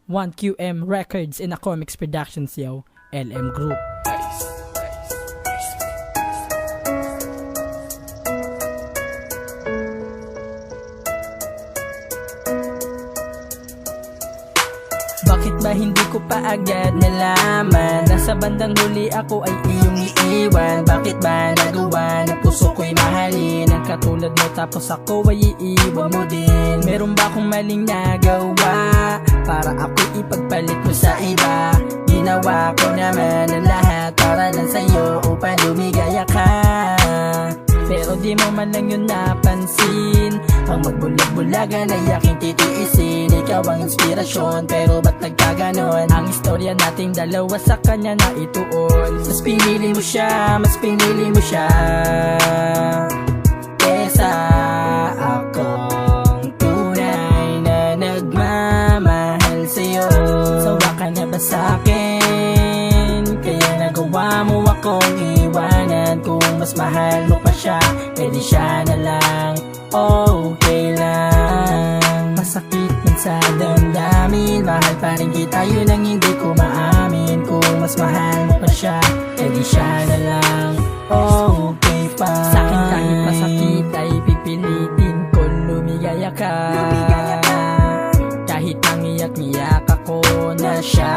1QM Records in a Comics Productions, yo. LM Group. Bakit ba hindi ko pa agad nalaman? Nasa bandang huli ako ay iyong iiwan. Bakit ba nagawa na puso ko'y mahalin? Ang katulad mo tapos ako ay iiwan mo din. Meron ba akong maling nagawa para ako'y ipagpalit mo sa iba? Ginawa ko naman ang lahat para lang sa'yo upang lumigaya ka. Pero di mo man lang yun napansin. Ang magbulag-bulagan ay aking titiisin. Ikaw ang inspirasyon, pero ba't nagkaganon? Ang istorya nating dalawa sa kanya na ituon. Mas pinili mo siya, mas pinili mo siya kesa akong tunay na nagmamahal sa'yo. Sawa ka na ba sa'kin? Kaya nagawa mo akong iwanan. Kung mas mahal mo pa siya, pwede siya na lang, okay lang. Masakit man sa damdamin, mahal pa rin kita, yun ang hindi ko maamin. Kung mas mahal mo pa siya, pwede siya na lang, okay pa. Sa'kin kahit masakit ay pipilitin ko lumigaya ka. Kahit nangiyak-ngiyak ako na siya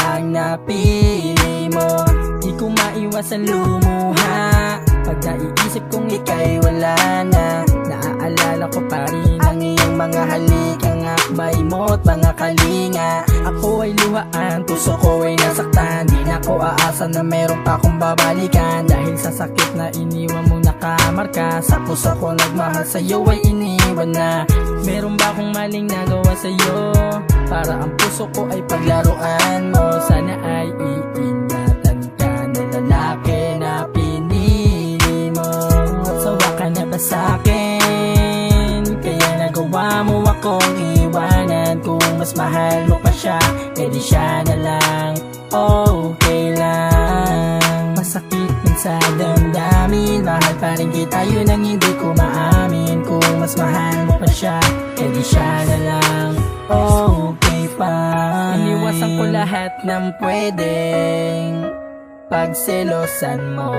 ang napili mo, di ko maiwasan lumuha pag naiisip kong ika'y wala na. Naaalala ko pa rin ang iyong mga halik, ang akbay mo at mga kalinga. Ako ay luhaan, puso ko ay nasaktan. Di na ko aasa na meron pa akong babalikan. Dahil sa sakit na iniwan mo nakamarka, sa puso ko nagmahal sa'yo ay iniwan na. Meron ba akong maling nagawa sa'yo para ang puso ko ay paglaruan mo? Sana ay iingatan ka na lalaki na pinili mo. Sawa ka na ba sa'kin? Kaya nagawa mo akong iwanan. Kung mas mahal mo pa siya, pwede siya na lang, okay lang. Masakit man sa damdamin, mahal pa rin kita, yun ang hindi ko maamin. Kung mas mahal mo pa siya, pwede siya na lang, okay pa. Iniwasan ko lahat ng pwedeng pagselosan mo,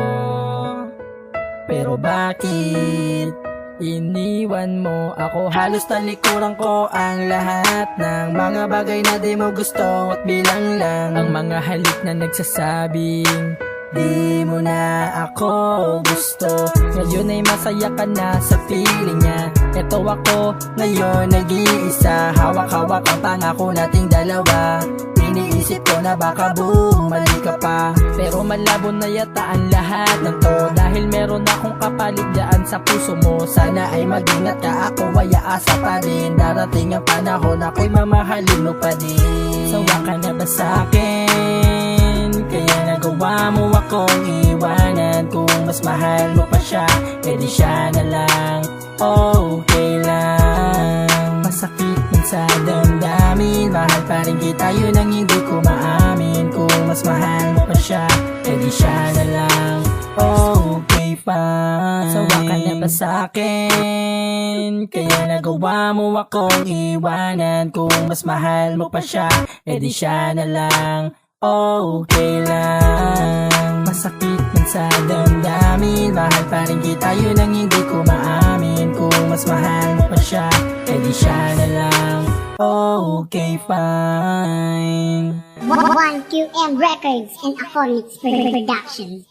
pero bakit iniwan mo ako? Halos talikuran ko ang lahat ng mga bagay na di mo gusto, at bilang lang ang mga halik na nagsasabing di mo na ako gusto. Ngayon ay masaya ka na sa piling niya. Eto ako ngayon nag-iisa, hawak-hawak ang pangako nating dalawa. Iniisip ko na baka bumalik ka pa, pero malabo na yata ang lahat ng to. Dahil meron akong kapalit dyan sa puso mo. Sana ay mag-ingat ka, ako ay aasa pa rin. Darating ang panahon ako'y mamahalin mo pa din. Sawa ka na ba sa'kin? Kaya nagawa mo akong iwanan. Kung mas mahal mo pa siya, pwede siya na lang, okay lang. Masakit man sa damdamin, mahal pa rin kita, yun ang hindi ko maamin. Kung mas mahal mo pa siya, pwede siya na lang, okay fine. Sawa ka na ba sa'kin? Kaya nagawa mo akong iwanan. Kung mas mahal mo pa siya, pwede siya na lang, okay lang. Masakit man sa damdamin, mahal pa rin kita, yun ang hindi ko maamin. Kung mas mahal mo pa siya, pwede siya na lang, okay fine. 1QM Records and Aphonics Productions.